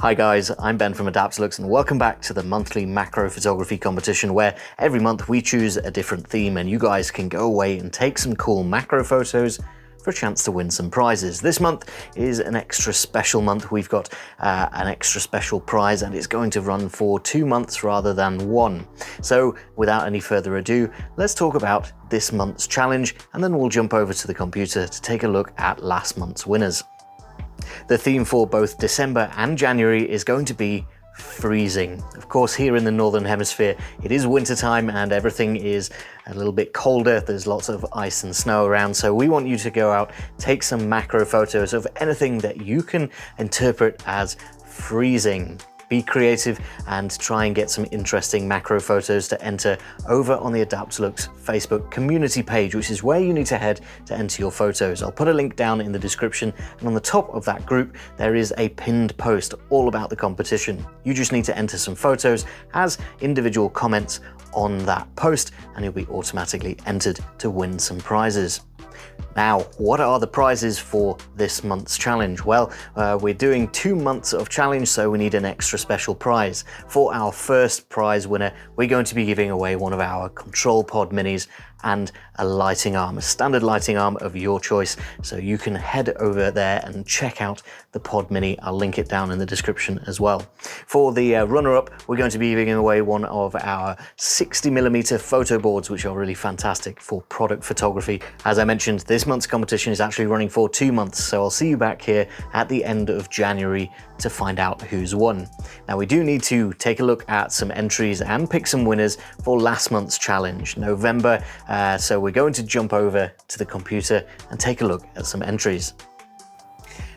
Hi guys, I'm Ben from Adaptalux and welcome back to the monthly macro photography competition where every month we choose a different theme and you guys can go away and take some cool macro photos for a chance to win some prizes. This month is an extra special month. We've got an extra special prize and it's going to run for 2 months rather than 1. So without any further ado, let's talk about this month's challenge and then we'll jump over to the computer to take a look at last month's winners. The theme for both December and January is going to be freezing. Of course, here in the Northern Hemisphere, it is winter time and everything is a little bit colder. There's lots of ice and snow around. So we want you to go out, take some macro photos of anything that you can interpret as freezing. Be creative and try and get some interesting macro photos to enter over on the Adaptalux Facebook community page, which is where you need to head to enter your photos. I'll put a link down in the description, and on the top of that group there is a pinned post all about the competition. You just need to enter some photos as individual comments on that post and you'll be automatically entered to win some prizes. Now, what are the prizes for this month's challenge? Well, we're doing 2 months of challenge, so we need an extra special prize. For our first prize winner, we're going to be giving away one of our control pod minis and a lighting arm, a standard lighting arm of your choice. So you can head over there and check out the pod mini. I'll link it down in the description as well. For the runner-up, we're going to be giving away one of our 60mm photo boards, which are really fantastic for product photography. As I mentioned, this month's competition is actually running for 2 months, so I'll see you back here at the end of January to find out who's won. Now, we do need to take a look at some entries and pick some winners for last month's challenge, November. So we're going to jump over to the computer and take a look at some entries.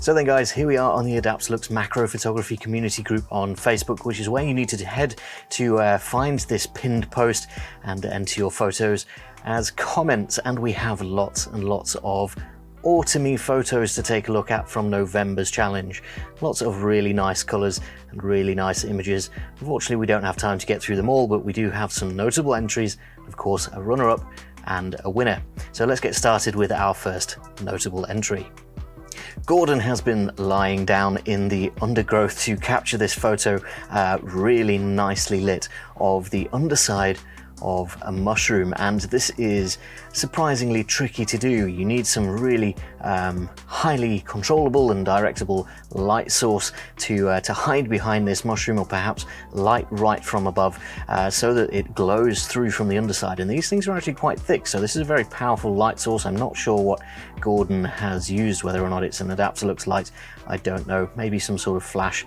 So then guys, here we are on the Adaptalux macro photography community group on Facebook, which is where you need to head to find this pinned post and enter your photos as comments. And we have lots and lots of autumny photos to take a look at from November's challenge. Lots of really nice colors and really nice images. Unfortunately, we don't have time to get through them all, but we do have some notable entries, of course, a runner-up and a winner. So let's get started with our first notable entry. Gordon has been lying down in the undergrowth to capture this photo, really nicely lit, of the underside of a mushroom, and this is surprisingly tricky to do. You need some really highly controllable and directable light source to hide behind this mushroom, or perhaps light right from above, so that it glows through from the underside. And these things are actually quite thick, so this is a very powerful light source. I'm not sure what Gordon has used, whether or not it's an Adaptalux light, I don't know. Maybe some sort of flash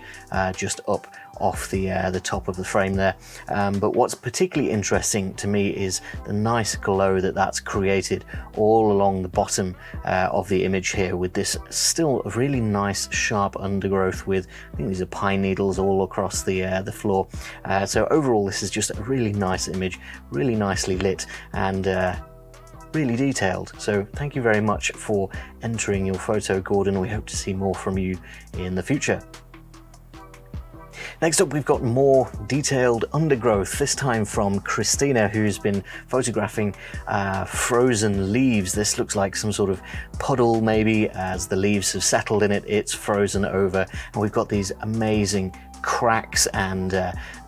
just up off the top of the frame there. But what's particularly interesting to me is the nice glow that's created all along the bottom of the image here, with this still really nice sharp undergrowth with, I think these are pine needles all across the floor. So overall, this is just a really nice image, really nicely lit and really detailed. So thank you very much for entering your photo, Gordon. We hope to see more from you in the future. Next up, we've got more detailed undergrowth, this time from Christina, who's been photographing frozen leaves. This looks like some sort of puddle, maybe, as the leaves have settled in it, it's frozen over. And we've got these amazing cracks, and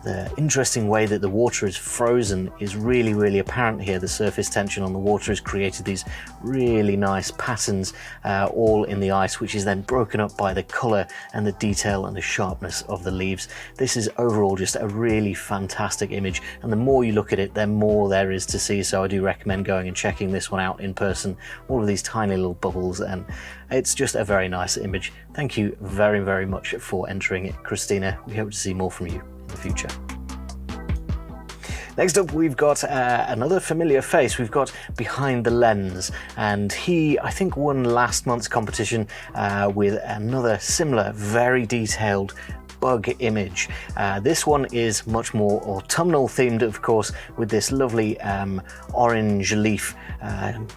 the interesting way that the water is frozen is really, really apparent here. The surface tension on the water has created these really nice patterns all in the ice, which is then broken up by the color and the detail and the sharpness of the leaves. This is overall just a really fantastic image, and the more you look at it, the more there is to see. So I do recommend going and checking this one out in person. All of these tiny little bubbles, and it's just a very nice image. Thank you very, very much for entering it, Christina. We hope to see more from you in the future. Next up, we've got another familiar face. We've got Behind the Lens, and he, I think, won last month's competition with another similar, very detailed bug image. This one is much more autumnal themed, of course, with this lovely orange leaf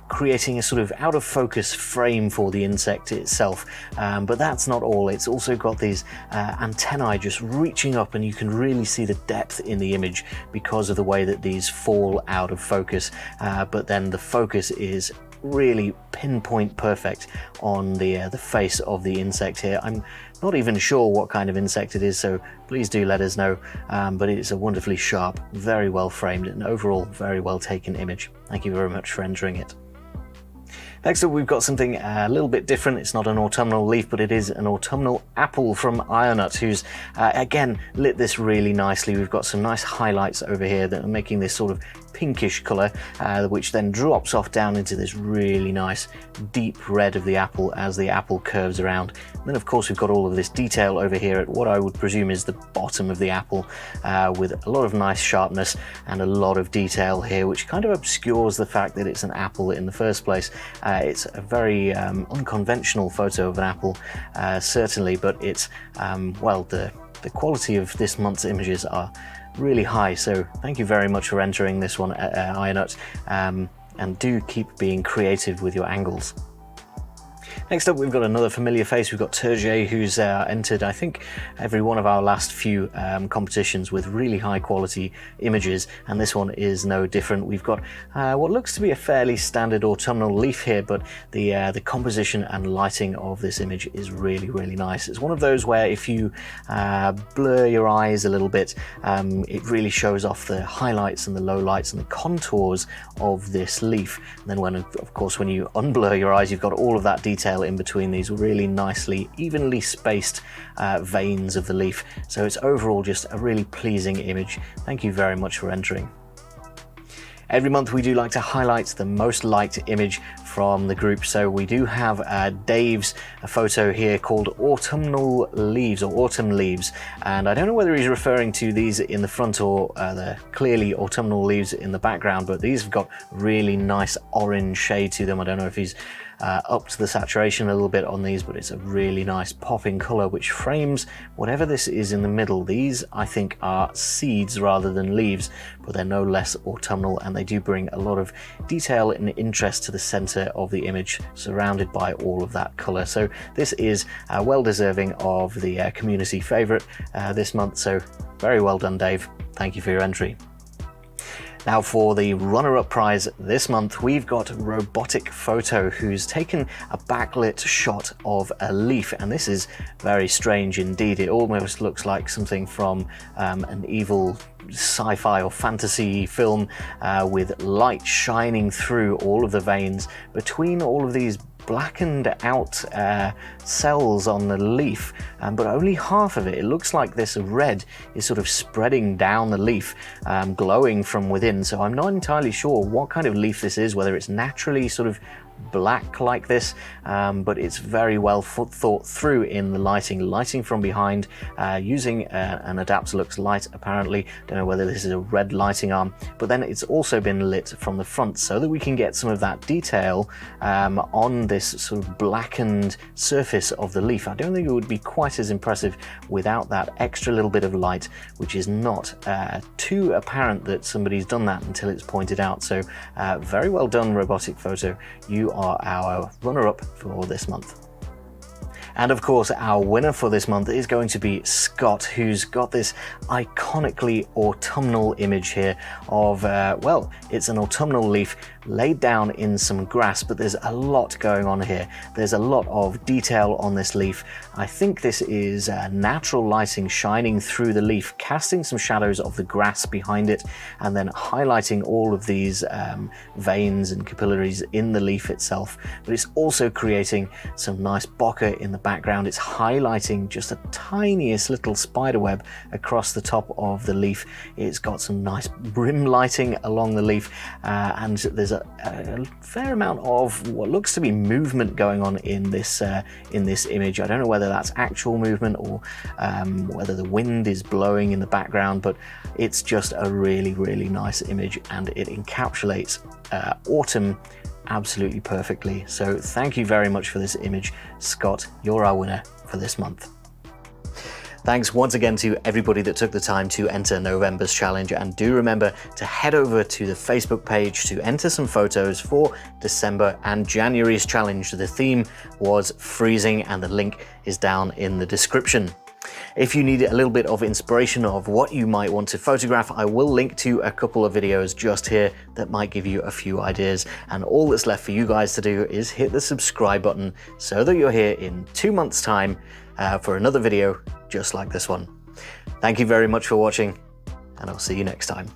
creating a sort of out of focus frame for the insect itself. But that's not all. It's also got these antennae just reaching up, and you can really see the depth in the image because of the way that these fall out of focus. But then the focus is really pinpoint perfect on the face of the insect here. I'm not even sure what kind of insect it is, so please do let us know, but it's a wonderfully sharp, very well framed, and overall very well taken image. Thank you very much for entering it. Next up, we've got something a little bit different. It's not an autumnal leaf, but it is an autumnal apple from Ionut, who's again lit this really nicely. We've got some nice highlights over here that are making this sort of pinkish color, which then drops off down into this really nice deep red of the apple as the apple curves around. And then of course we've got all of this detail over here at what I would presume is the bottom of the apple, with a lot of nice sharpness and a lot of detail here, which kind of obscures the fact that it's an apple in the first place. It's a very unconventional photo of an apple, certainly, but it's well, the quality of this month's images are really high, so thank you very much for entering this one, Ionut, and do keep being creative with your angles. Next up, we've got another familiar face. We've got Turgé, who's entered, I think, every one of our last few competitions with really high quality images, and this one is no different. We've got what looks to be a fairly standard autumnal leaf here, but the composition and lighting of this image is really, really nice. It's one of those where if you blur your eyes a little bit, it really shows off the highlights and the lowlights and the contours of this leaf. And then of course, when you unblur your eyes, you've got all of that detail in between these really nicely, evenly spaced veins of the leaf. So it's overall just a really pleasing image. Thank you very much for entering. Every month we do like to highlight the most liked image from the group, so we do have Dave's photo here called Autumnal Leaves, or Autumn Leaves, and I don't know whether he's referring to these in the front or the clearly autumnal leaves in the background, but these have got really nice orange shade to them. I don't know if he's upped the saturation a little bit on these, but it's a really nice popping color which frames whatever this is in the middle. These, I think, are seeds rather than leaves, but they're no less autumnal, and they do bring a lot of detail and interest to the center of the image, surrounded by all of that color. So this is well deserving of the community favorite this month, so very well done, Dave. Thank you for your entry. Now for the runner-up prize this month, we've got Robotic Photo, who's taken a backlit shot of a leaf, and this is very strange indeed. It almost looks like something from an evil sci-fi or fantasy film, with light shining through all of the veins between all of these blackened out cells on the leaf, but only half of it. It looks like this red is sort of spreading down the leaf, glowing from within. So I'm not entirely sure what kind of leaf this is, whether it's naturally sort of black like this, but it's very well thought through in the lighting from behind, using an Adaptalux light apparently. Don't know whether this is a red lighting arm, but then it's also been lit from the front so that we can get some of that detail on this sort of blackened surface of the leaf. I don't think it would be quite as impressive without that extra little bit of light, which is not too apparent that somebody's done that until it's pointed out. So very well done, Robotic Photo. You are our runner-up for this month. And of course, our winner for this month is going to be Scott, who's got this iconically autumnal image here of, well, it's an autumnal leaf laid down in some grass, but there's a lot going on here. There's a lot of detail on this leaf. I think this is natural lighting shining through the leaf, casting some shadows of the grass behind it, and then highlighting all of these veins and capillaries in the leaf itself. But it's also creating some nice bokeh in the background. It's highlighting just a tiniest little spider web across the top of the leaf. It's got some nice brim lighting along the leaf, and there's a fair amount of what looks to be movement going on in this image. I don't know whether that's actual movement or whether the wind is blowing in the background, but it's just a really, really nice image, and it encapsulates autumn absolutely perfectly. So thank you very much for this image, Scott. You're our winner for this month. Thanks once again to everybody that took the time to enter November's challenge, and do remember to head over to the Facebook page to enter some photos for December and January's challenge. The theme was freezing, and the link is down in the description. If you need a little bit of inspiration of what you might want to photograph, I will link to a couple of videos just here that might give you a few ideas. And all that's left for you guys to do is hit the subscribe button so that you're here in 2 months' time for another video just like this one. Thank you very much for watching, and I'll see you next time.